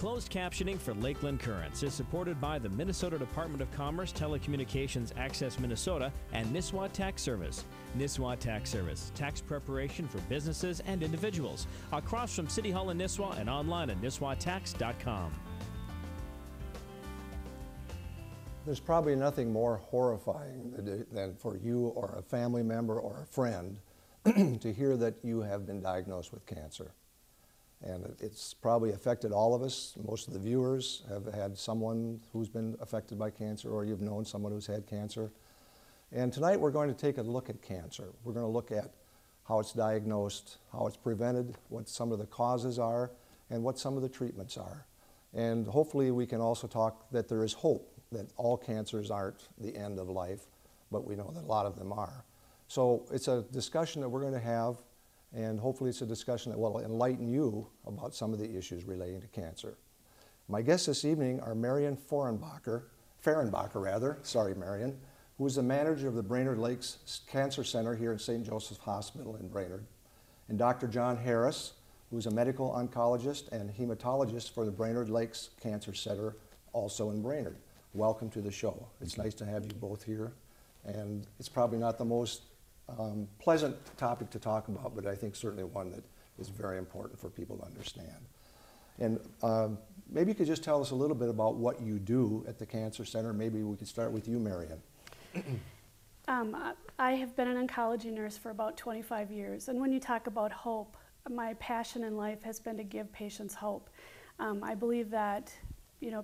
Closed captioning for Lakeland Currents is supported by the Minnesota Department of Commerce, Telecommunications Access Minnesota, and Nisswa Tax Service. Nisswa Tax Service, tax preparation for businesses and individuals. Across from City Hall in Nisswa and online at nisswatax.com. There's probably nothing more horrifying than for you or a family member or a friend to hear that you have been diagnosed with cancer. And it's probably affected all of us. Most of the viewers have had someone who's been affected by cancer, or you've known someone who's had cancer. And tonight we're going to take a look at cancer. We're going to look at how it's diagnosed, how it's prevented, what some of the causes are, and what some of the treatments are. And hopefully we can also talk that there is hope, that all cancers aren't the end of life, but we know that a lot of them are. So it's a discussion that we're going to have, and hopefully it's a discussion that will enlighten you about some of the issues relating to cancer. My guests this evening are Marion Fehrenbacher, sorry Marion, who is the manager of the Brainerd Lakes Cancer Center here at St. Joseph's Hospital in Brainerd, and Dr. John Harris, who is a medical oncologist and hematologist for the Brainerd Lakes Cancer Center, also in Brainerd. Welcome to the show. It's nice to have you both here, and it's probably not the most pleasant topic to talk about, but I think certainly one that is very important for people to understand. And maybe you could just tell us a little bit about what you do at the Cancer Center. Maybe we could start with you, Marion. I have been an oncology nurse for about 25 years, and when you talk about hope, my passion in life has been to give patients hope. I believe that,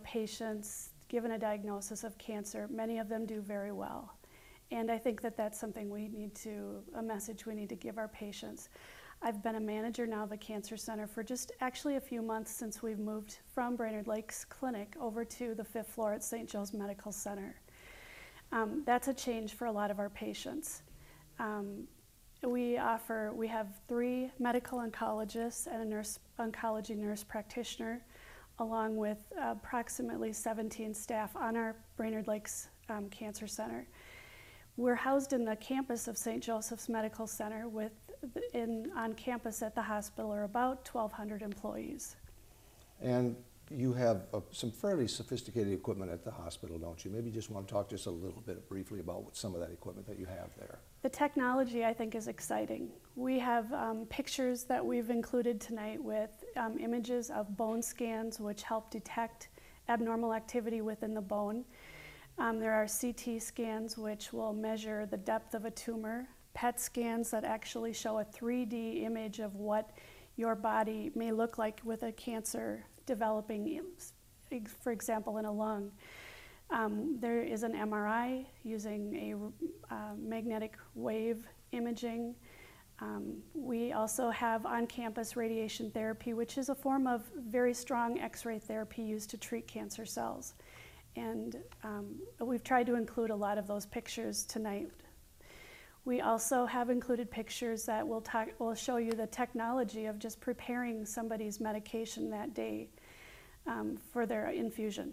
patients given a diagnosis of cancer, many of them do very well. And I think that that's something a message we need to give our patients. I've been a manager now of the Cancer Center for just actually a few months since we've moved from Brainerd Lakes Clinic over to the 5th floor at St. Joe's Medical Center. That's a change for a lot of our patients. We have 3 medical oncologists and a oncology nurse practitioner, along with approximately 17 staff on our Brainerd Lakes Cancer Center. We're housed in the campus of St. Joseph's Medical Center on campus at the hospital are about 1,200 employees. And you have some fairly sophisticated equipment at the hospital, don't you? Maybe you just want to talk just a little bit briefly about some of that equipment that you have there. The technology, I think, is exciting. We have pictures that we've included tonight with images of bone scans which help detect abnormal activity within the bone. There are CT scans which will measure the depth of a tumor, PET scans that actually show a 3D image of what your body may look like with a cancer developing, for example, in a lung. There is an MRI using a magnetic wave imaging. We also have on-campus radiation therapy, which is a form of very strong X-ray therapy used to treat cancer cells. And we've tried to include a lot of those pictures tonight. We also have included pictures that will show you the technology of just preparing somebody's medication that day for their infusion.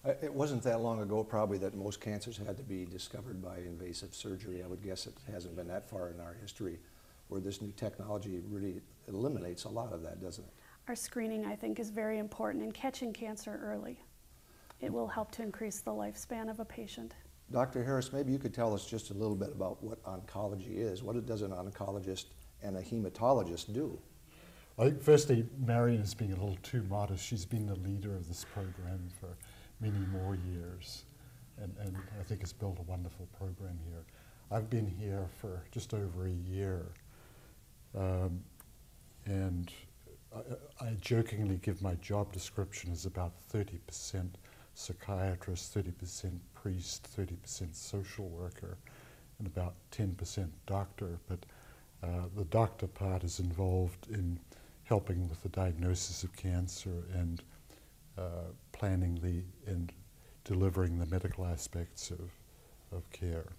It wasn't that long ago probably that most cancers had to be discovered by invasive surgery. I would guess it hasn't been that far in our history where this new technology really eliminates a lot of that, doesn't it? Our screening, I think, is very important in catching cancer early. It will help to increase the lifespan of a patient. Dr. Harris, maybe you could tell us just a little bit about what oncology is. What does an oncologist and a hematologist do? I think firstly, Marion is being a little too modest. She's been the leader of this program for many more years, and I think has built a wonderful program here. I've been here for just over a year, and I jokingly give my job description as about 30% psychiatrist, 30% priest, 30% social worker, and about 10% doctor. But the doctor part is involved in helping with the diagnosis of cancer and planning and delivering the medical aspects of care.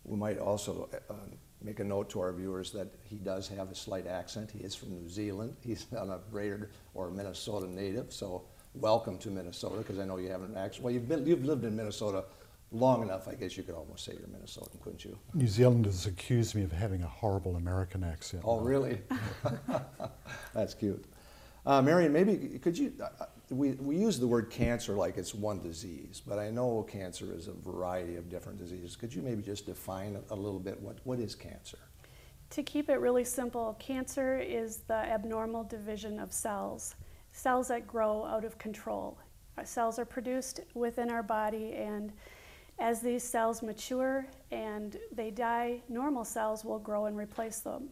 We might also make a note to our viewers that he does have a slight accent. He is from New Zealand. He's not a Brainerd or Minnesota native, so welcome to Minnesota, because I know you have an accent. Well, you've lived in Minnesota long enough, I guess you could almost say you're Minnesotan, couldn't you? New Zealanders accuse me of having a horrible American accent. Oh, really? That's cute. Marion, maybe could you, we use the word cancer like it's one disease, but I know cancer is a variety of different diseases. Could you maybe just define a little bit what is cancer? To keep it really simple, cancer is the abnormal division of cells, cells that grow out of control. Our cells are produced within our body, and as these cells mature and they die, normal cells will grow and replace them.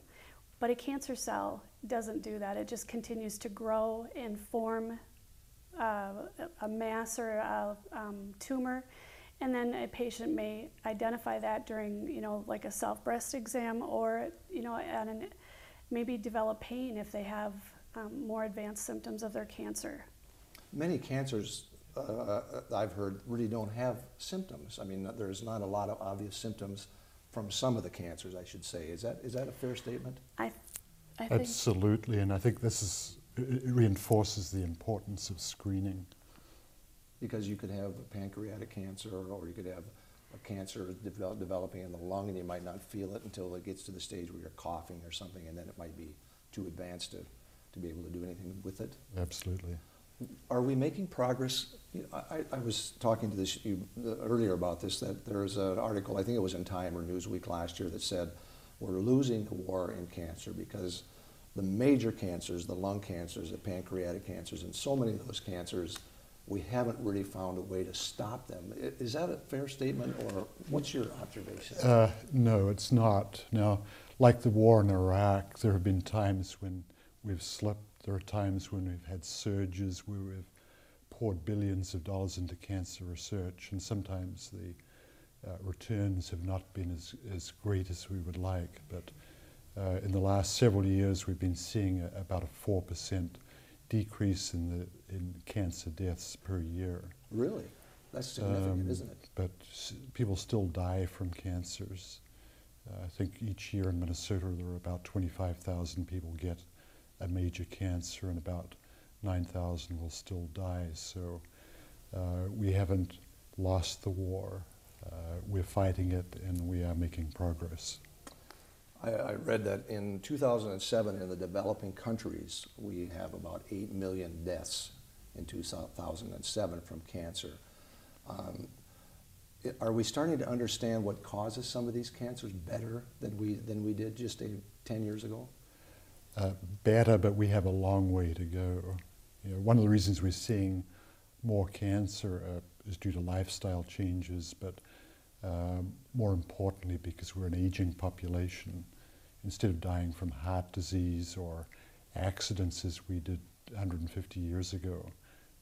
But a cancer cell doesn't do that. It just continues to grow and form a mass or a tumor, and then a patient may identify that during, like a self-breast exam, or, maybe develop pain if they have more advanced symptoms of their cancer. Many cancers, I've heard, really don't have symptoms. I mean, there's not a lot of obvious symptoms from some of the cancers, I should say. Is that a fair statement? I think Absolutely, and I think it reinforces the importance of screening. Because you could have a pancreatic cancer, or you could have a cancer developing in the lung, and you might not feel it until it gets to the stage where you're coughing or something, and then it might be too advanced to be able to do anything with it. Absolutely. Are we making progress? I was talking to you earlier about this, that there's an article, I think it was in Time or Newsweek last year, that said we're losing the war in cancer because the major cancers, the lung cancers, the pancreatic cancers, and so many of those cancers, we haven't really found a way to stop them. Is that a fair statement, or what's your observation? No, it's not. Now, like the war in Iraq, there have been times when we've slipped. There are times when we've had surges where we've poured billions of dollars into cancer research, and sometimes the returns have not been as great as we would like. But in the last several years, we've been seeing about a 4% decrease in cancer deaths per year. Really? That's significant, isn't it? But people still die from cancers. I think each year in Minnesota there are about 25,000 people get a major cancer, and about 9,000 will still die. So we haven't lost the war. We're fighting it, and we are making progress. I read that in 2007 in the developing countries, we have about 8 million deaths in 2007 from cancer. Are we starting to understand what causes some of these cancers better than we did just 10 years ago? Better, but we have a long way to go. One of the reasons we're seeing more cancer is due to lifestyle changes, but more importantly because we're an aging population. Instead of dying from heart disease or accidents as we did 150 years ago,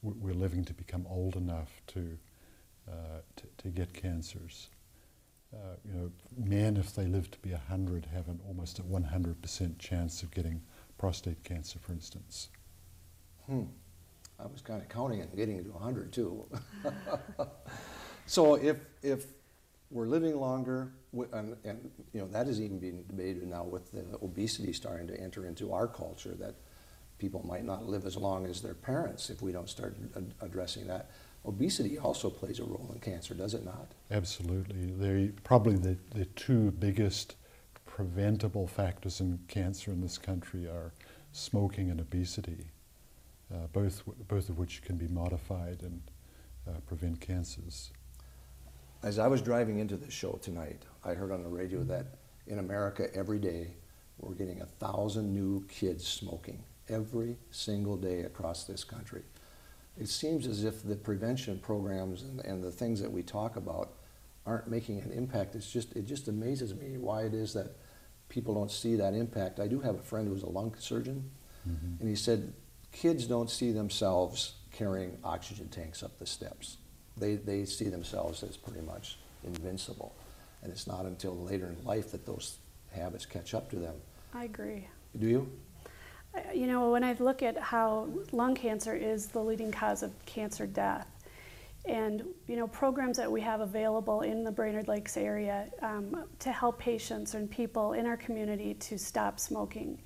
we're living to become old enough to get cancers. Men, if they live to be 100, have almost a 100% chance of getting prostate cancer, for instance. I was kind of counting and getting to 100 too. So if we're living longer, and that is even being debated now with the obesity starting to enter into our culture, that people might not live as long as their parents if we don't start addressing that. Obesity also plays a role in cancer, does it not? Absolutely. Probably the two biggest preventable factors in cancer in this country are smoking and obesity, both of which can be modified and prevent cancers. As I was driving into the show tonight, I heard on the radio that in America every day we're getting 1,000 new kids smoking every single day across this country. It seems as if the prevention programs and the things that we talk about aren't making an impact. It just amazes me why it is that people don't see that impact. I do have a friend who's a lung surgeon, and he said kids don't see themselves carrying oxygen tanks up the steps. They see themselves as pretty much invincible, and it's not until later in life that those habits catch up to them. I agree. Do you? When I look at how lung cancer is the leading cause of cancer death, and programs that we have available in the Brainerd Lakes area to help patients and people in our community to stop smoking,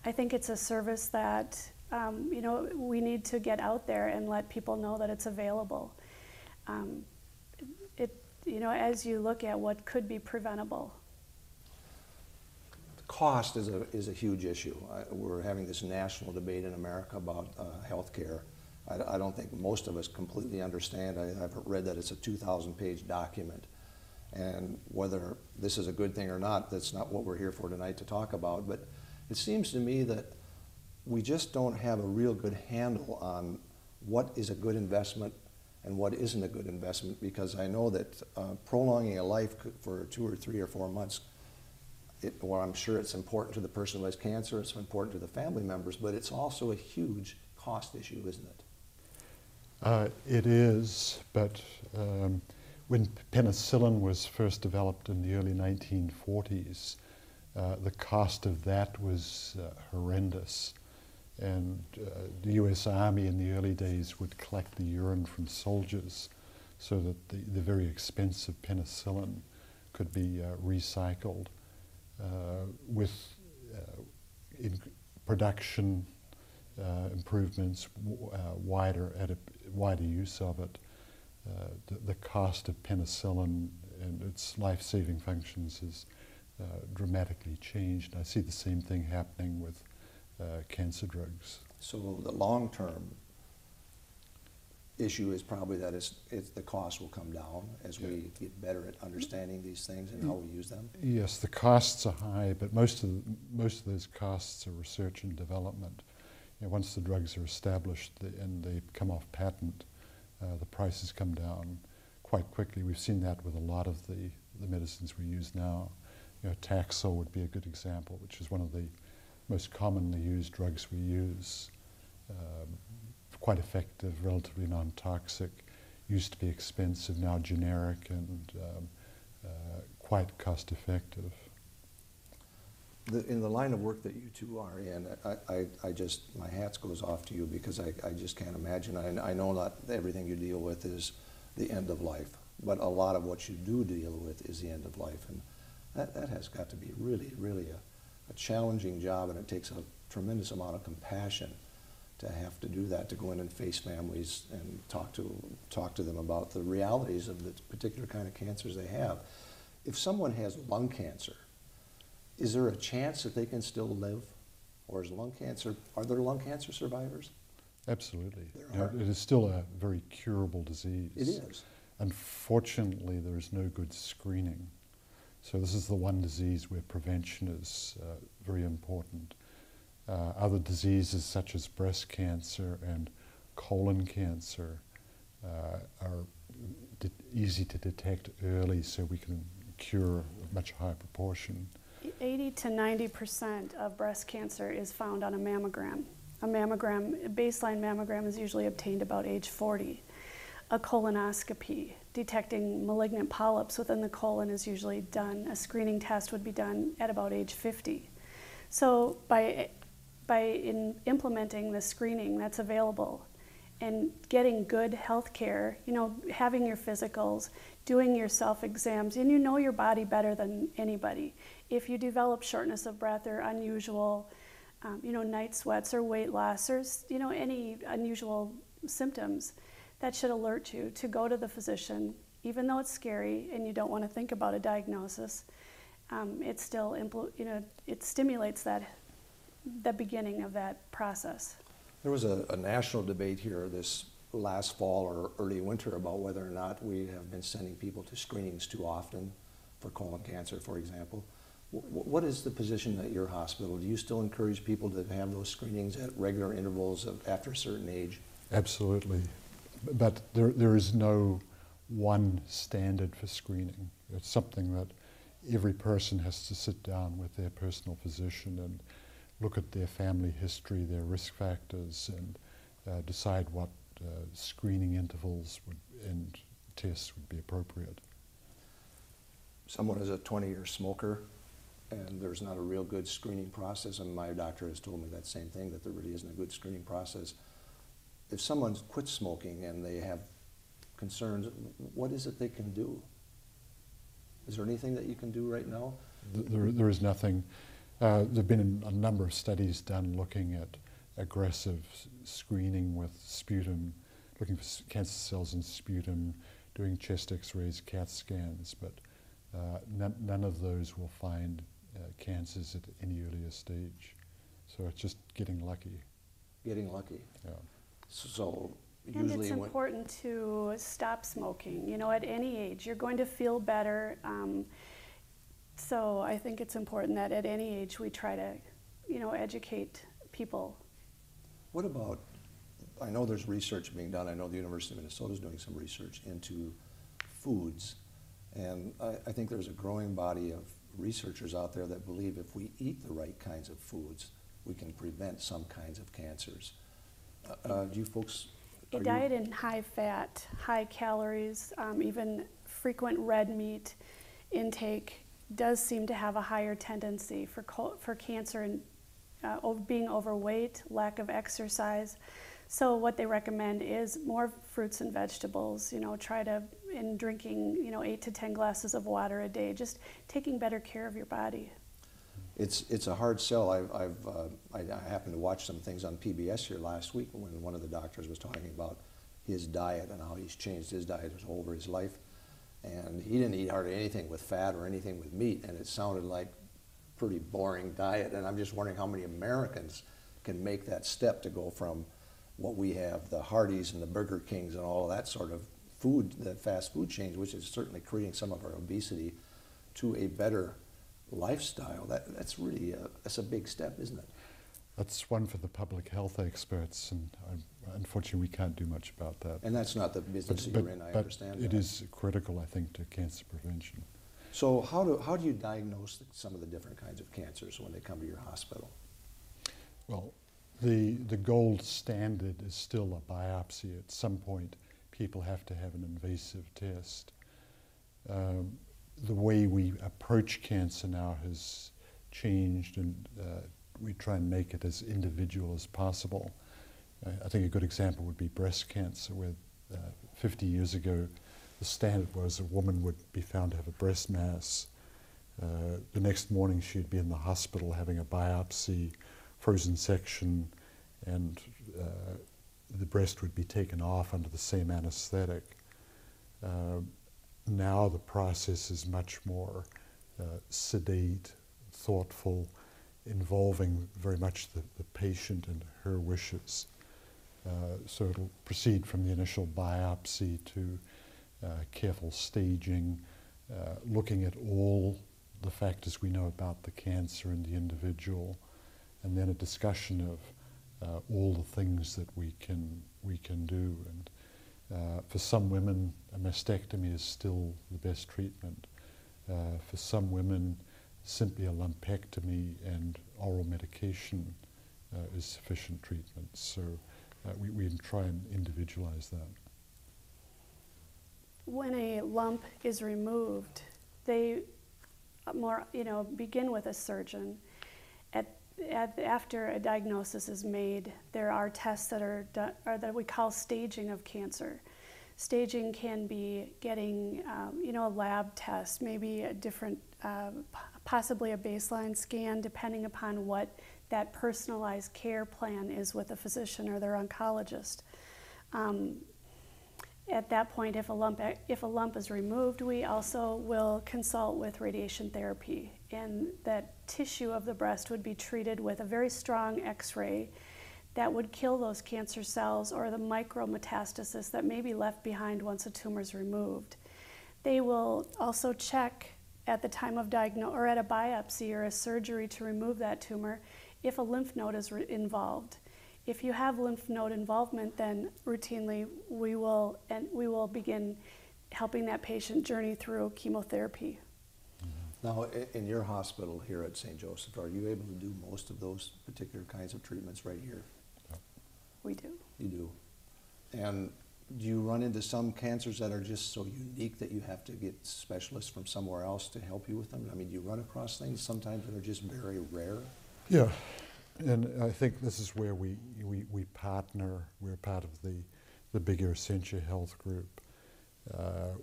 I think it's a service that we need to get out there and let people know that it's available. As you look at what could be preventable. cost is a huge issue. We're having this national debate in America about health care. I don't think most of us completely understand. I've read that it's a 2,000-page document. And whether this is a good thing or not, that's not what we're here for tonight to talk about. But it seems to me that we just don't have a real good handle on what is a good investment and what isn't a good investment, because I know that prolonging a life for 2 or 3 or 4 months, well, I'm sure it's important to the person who has cancer, it's important to the family members, but it's also a huge cost issue, isn't it? It is, but when penicillin was first developed in the early 1940s, the cost of that was horrendous. And the US Army in the early days would collect the urine from soldiers so that the very expensive penicillin could be recycled. With production improvements, wider use of it, the cost of penicillin and its life-saving functions has dramatically changed. I see the same thing happening with cancer drugs. So the long-term issue is probably that the cost will come down as we get better at understanding these things and how we use them. Yes, the costs are high, but most of those costs are research and development. You know, once the drugs are established and they come off patent, the prices come down quite quickly. We've seen that with a lot of the medicines we use now. You know, Taxol would be a good example, which is one of the most commonly used drugs we use. Quite effective, relatively non-toxic, used to be expensive, now generic, and quite cost-effective. In the line of work that you two are in, I just, my hat goes off to you, because I just can't imagine. I know not everything you deal with is the end of life, but a lot of what you do deal with is the end of life, and that has got to be really, really a challenging job, and it takes a tremendous amount of compassion to have to do that, to go in and face families and talk to them about the realities of the particular kind of cancers they have. If someone has lung cancer, is there a chance that they can still live? Or is are there lung cancer survivors? Absolutely. There are. It is still a very curable disease. It is. Unfortunately, there is no good screening. So this is the one disease where prevention is very important. Other diseases such as breast cancer and colon cancer are easy to detect early, so we can cure a much higher proportion. 80 to 90% of breast cancer is found on a mammogram. A baseline mammogram is usually obtained about age 40. A colonoscopy, detecting malignant polyps within the colon, is usually done. A screening test would be done at about age 50. So by implementing the screening that's available and getting good health care, you know, having your physicals, doing your self-exams, and you know your body better than anybody. If you develop shortness of breath or unusual, night sweats or weight loss, or, any unusual symptoms, that should alert you to go to the physician. Even though it's scary and you don't want to think about a diagnosis, it still, it stimulates the beginning of that process. There was a national debate here this last fall or early winter about whether or not we have been sending people to screenings too often for colon cancer, for example. What is the position at your hospital? Do you still encourage people to have those screenings at regular intervals after a certain age? Absolutely. But there is no one standard for screening. It's something that every person has to sit down with their personal physician and look at their family history, their risk factors, and decide what screening intervals and tests would be appropriate. Someone is a 20-year smoker, and there's not a real good screening process, and my doctor has told me that same thing, that there really isn't a good screening process. If someone's quit smoking and they have concerns, what is it they can do? Is there anything that you can do right now? There is nothing. There have been a number of studies done looking at aggressive screening with sputum, looking for cancer cells in sputum, doing chest x-rays, CAT scans, but none of those will find cancers at any earlier stage. So it's just getting lucky. Getting lucky. Yeah. So And usually it's important to stop smoking. You know, at any age, you're going to feel better. So I think it's important that at any age we try to, you know, educate people. What about, I know there's research being done, I know the University of Minnesota is doing some research into foods, and I think there's a growing body of researchers out there that believe if we eat the right kinds of foods, we can prevent some kinds of cancers. Do you folks... A diet in high fat, high calories, even frequent red meat intake does seem to have a higher tendency for cancer and being overweight, lack of exercise. So what they recommend is more fruits and vegetables, you know, in drinking, you know, 8 to 10 glasses of water a day, just taking better care of your body. It's a hard sell. I happened to watch some things on PBS here last week when one of the doctors was talking about his diet and how he's changed his diet over his life. And he didn't eat hardly anything with fat or anything with meat, and it sounded like a pretty boring diet. And I'm just wondering how many Americans can make that step to go from what we have, the Hardee's and the Burger Kings and all of that sort of food, the fast food chain, which is certainly creating some of our obesity, to a better lifestyle. That's really that's a big step, isn't it? That's one for the public health experts, and unfortunately we can't do much about that. And that's not the business that you're in, I understand that. It is critical, I think, to cancer prevention. So how do you diagnose some of the different kinds of cancers when they come to your hospital? Well, the gold standard is still a biopsy. At some point, people have to have an invasive test. The way we approach cancer now has changed, and we try and make it as individual as possible. I think a good example would be breast cancer, where 50 years ago the standard was a woman would be found to have a breast mass. The next morning she'd be in the hospital having a biopsy, frozen section, and the breast would be taken off under the same anesthetic. Now the process is much more sedate, thoughtful, involving very much the patient and her wishes. So it'll proceed from the initial biopsy to careful staging, looking at all the factors we know about the cancer in the individual, and then a discussion of all the things that we can do. And for some women, a mastectomy is still the best treatment. For some women, simply a lumpectomy and oral medication is sufficient treatment. So we try and individualize that. When a lump is removed, they begin with a surgeon. After a diagnosis is made, there are tests that are done, or that we call staging of cancer. Staging can be getting, a lab test, maybe a different, possibly a baseline scan, depending upon what that personalized care plan is with a physician or their oncologist. At that point, if a lump is removed, we also will consult with radiation therapy, and that tissue of the breast would be treated with a very strong X-ray that would kill those cancer cells or the micrometastasis that may be left behind once a tumor is removed. They will also check at the time of diagnosis or at a biopsy or a surgery to remove that tumor if a lymph node is involved. If you have lymph node involvement, then routinely we will begin helping that patient journey through chemotherapy. Now, in your hospital here at St. Joseph, are you able to do most of those particular kinds of treatments right here? We do. You do. And do you run into some cancers that are just so unique that you have to get specialists from somewhere else to help you with them? I mean, do you run across things sometimes that are just very rare? Yeah. And I think this is where we partner. We're part of the bigger Essentia Health group.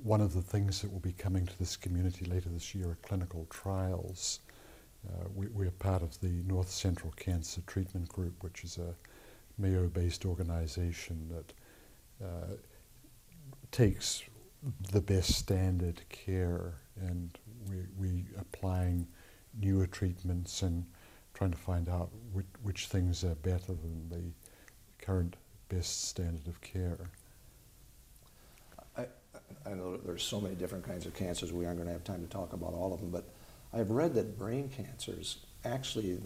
One of the things that will be coming to this community later this year are clinical trials. We're part of the North Central Cancer Treatment Group, which is a Mayo-based organization that takes the best standard care, and we applying newer treatments and trying to find out which things are better than the current best standard of care. I know there's so many different kinds of cancers, we aren't going to have time to talk about all of them, but I've read that brain cancers, actually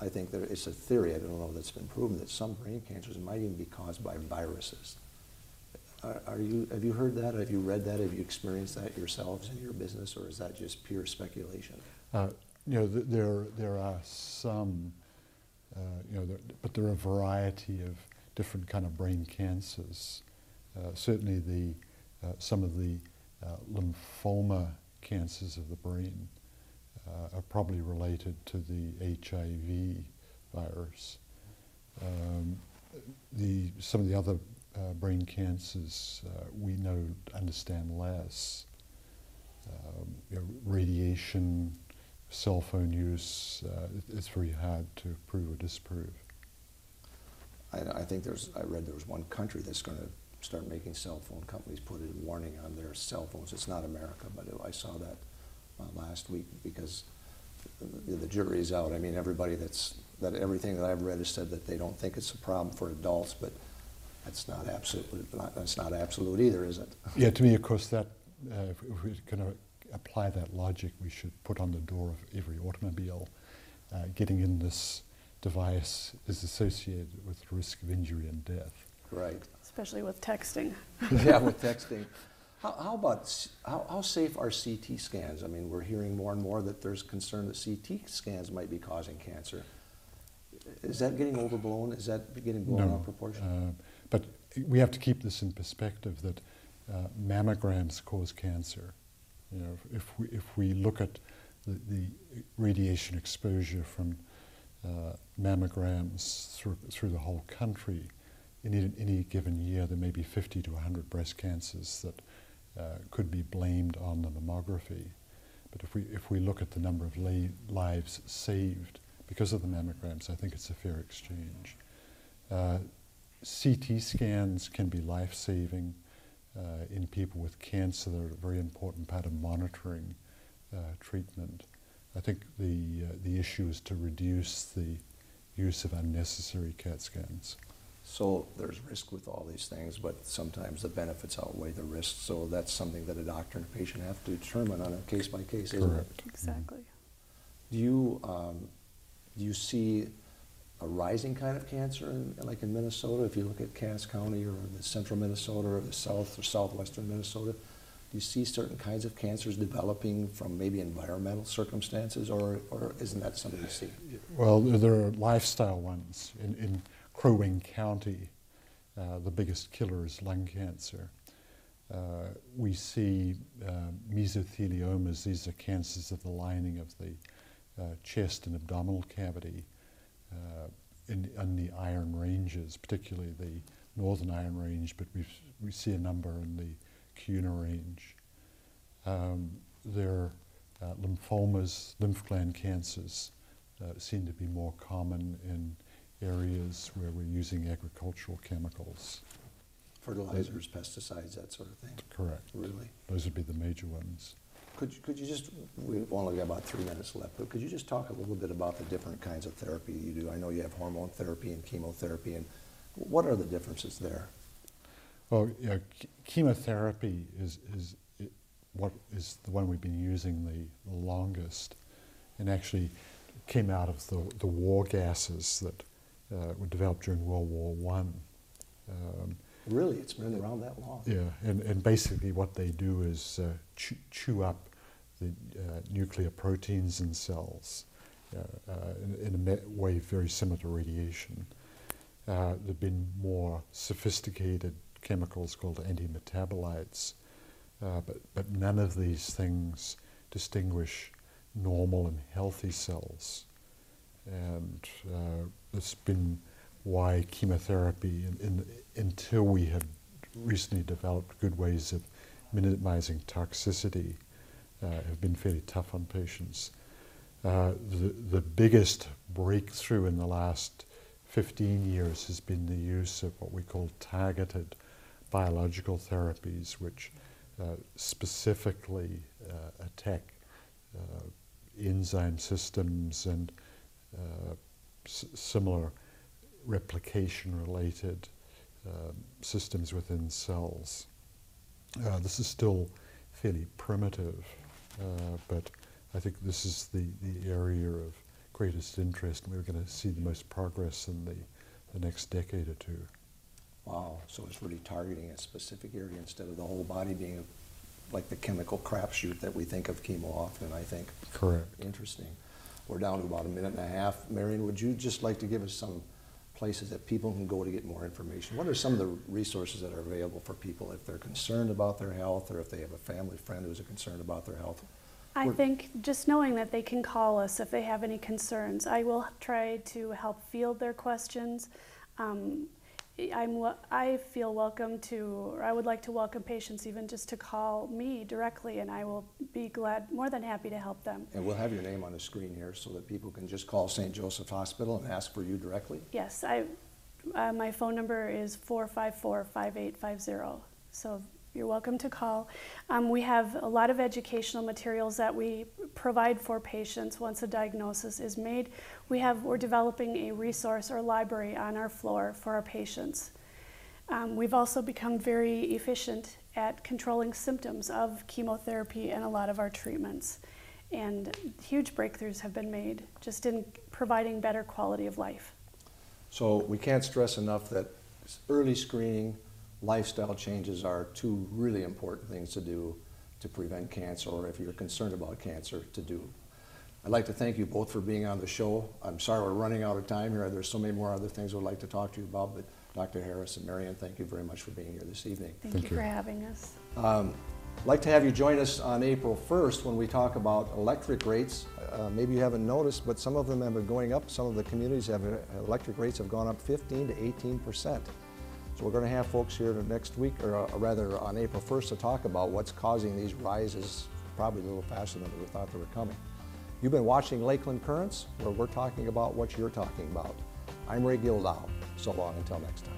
I think it's a theory, I don't know if that's been proven, that some brain cancers might even be caused by viruses. Have you heard that? Have you read that? Have you experienced that yourselves in your business, or is that just pure speculation? There are some, but there are a variety of different kind of brain cancers. Certainly some of the lymphoma cancers of the brain are probably related to the HIV virus. Some of the other brain cancers we understand less. Radiation, cell phone use, it's very hard to prove or disprove. I think I read there was one country that's going to start making cell phone companies put a warning on their cell phones. It's not America, but I saw that last week, because the jury's out. I mean, everything that I've read has said that they don't think it's a problem for adults, but that's not absolute either, is it? Yeah, to me, of course, that if we're going to apply that logic, we should put on the door of every automobile, getting in this device is associated with risk of injury and death. Right. Especially with texting. Yeah, with texting. How safe are CT scans? I mean, we're hearing more and more that there's concern that CT scans might be causing cancer. Is that getting overblown? Is that getting blown out of proportion? But we have to keep this in perspective that mammograms cause cancer. If we look at the radiation exposure from mammograms through the whole country, in any given year there may be 50 to 100 breast cancers that could be blamed on the mammography. But if we look at the number of lives saved because of the mammograms, I think it's a fair exchange. CT scans can be life-saving in people with cancer. They're a very important part of monitoring treatment. I think the issue is to reduce the use of unnecessary CAT scans. So there's risk with all these things, but sometimes the benefits outweigh the risks. So that's something that a doctor and a patient have to determine on a case-by-case, isn't it? Exactly. Do you see a rising kind of cancer like in Minnesota? If you look at Cass County or the central Minnesota or the south or southwestern Minnesota, do you see certain kinds of cancers developing from maybe environmental circumstances, or isn't that something you see? Well, there are lifestyle ones. In Crow Wing County, the biggest killer is lung cancer. We see mesotheliomas. These are cancers of the lining of the chest and abdominal cavity in the Iron Ranges, particularly the northern Iron Range, but we see a number in the Cuna Range. There are lymphomas, lymph gland cancers seem to be more common in areas where we're using agricultural chemicals. Fertilizers, pesticides, that sort of thing? Correct. Really? Those would be the major ones. Could you just, we've only got about 3 minutes left, but could you just talk a little bit about the different kinds of therapy you do? I know you have hormone therapy and chemotherapy, and what are the differences there? Well, chemotherapy is what is the one we've been using the longest, and actually came out of the war gases that were developed during World War I. Really? It's been around that long? Yeah, and basically what they do is chew up the nuclear proteins in cells in a way very similar to radiation. There have been more sophisticated chemicals called antimetabolites, but none of these things distinguish normal and healthy cells. And it's been why chemotherapy, until we have recently developed good ways of minimizing toxicity, have been fairly tough on patients. The biggest breakthrough in the last 15 years has been the use of what we call targeted biological therapies, which specifically attack enzyme systems and similar replication-related systems within cells. This is still fairly primitive, but I think this is the area of greatest interest, and we're going to see the most progress in the next decade or two. Wow, so it's really targeting a specific area instead of the whole body being like the chemical crapshoot that we think of chemo often, I think. Correct. Interesting. We're down to about a minute and a half. Marion, would you just like to give us some places that people can go to get more information? What are some of the resources that are available for people if they're concerned about their health or if they have a family friend who's concerned about their health? I think just knowing that they can call us if they have any concerns. I will try to help field their questions. I feel welcome to, or I would like to welcome patients even just to call me directly, and I will be more than happy to help them. And we'll have your name on the screen here so that people can just call St. Joseph Hospital and ask for you directly. Yes, my phone number is 454-5850, so you're welcome to call. We have a lot of educational materials that we provide for patients once a diagnosis is made. We're developing a resource or library on our floor for our patients. We've also become very efficient at controlling symptoms of chemotherapy and a lot of our treatments. And huge breakthroughs have been made just in providing better quality of life. So we can't stress enough that early screening, lifestyle changes are two really important things to do to prevent cancer, or if you're concerned about cancer, to do. I'd like to thank you both for being on the show. I'm sorry we're running out of time here. There's so many more other things we'd like to talk to you about, but Dr. Harris and Marion, thank you very much for being here this evening. Thank you for having us. I'd like to have you join us on April 1st when we talk about electric rates. Maybe you haven't noticed, but some of them have been going up. Some of the communities have electric rates have gone up 15 to 18%. So we're going to have folks here next week, or rather on April 1st, to talk about what's causing these rises, probably a little faster than we thought they were coming. You've been watching Lakeland Currents, where we're talking about what you're talking about. I'm Ray Gildow. So long until next time.